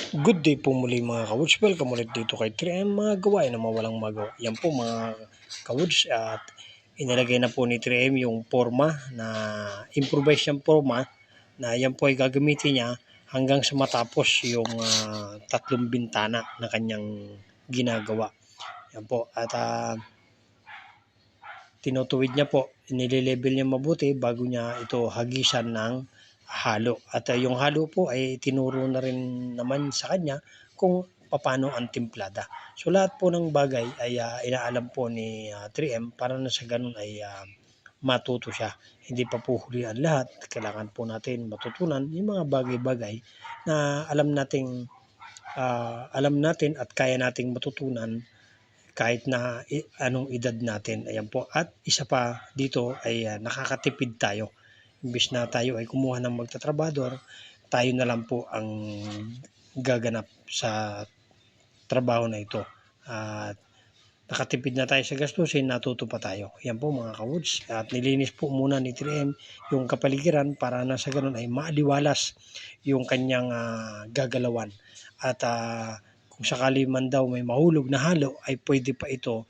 Good day po muli mga ka-woods. Welcome ulit dito kay 3M mga gawain na mawalang magawa. Yan po mga ka-woods at inilagay na po ni 3M yung forma na improvised yung forma na yan po ay gagamitin niya hanggang sa matapos yung tatlong bintana na kanyang ginagawa. Yan po at tinutuwid niya po, nile-level niya mabuti bago niya ito hagisan ng halo. At yung halo po ay tinuro na rin naman sa kanya kung paano ang timplada. So lahat po ng bagay ay inaalam po ni 3M para na sa ganun ay matuto siya. Hindi pa po huli ang lahat. Kailangan po natin matutunan yung mga bagay-bagay na alam natin at kaya nating matutunan kahit na anong edad natin. Ayan po. At isa pa dito ay nakakatipid tayo. Imbis na tayo ay kumuha ng magtatrabador, tayo na lang po ang gaganap sa trabaho na ito. At nakatipid na tayo sa gastusin, natuto pa tayo. Yan po mga ka-woods. At nilinis po muna ni 3M yung kapaligiran para na sa ganun ay maaliwalas yung kanyang gagalawan. At kung sakali man daw may mahulog na halo ay pwede pa ito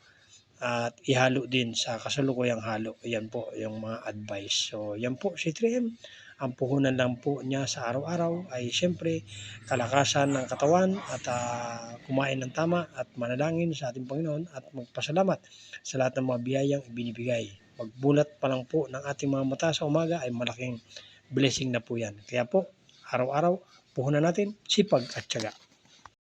at ihalo din sa kasalukuyang halo. Yan po yung mga advice. So yan po si 3M. Ang puhunan lang po niya sa araw-araw ay siyempre kalakasan ng katawan at kumain ng tama at manalangin sa ating Panginoon at magpasalamat sa lahat ng mga biyayang ibinibigay. Magbulat pa lang po ng ating mga mata sa umaga ay malaking blessing na po yan. Kaya po, araw-araw, puhunan natin sipag at tiyaga.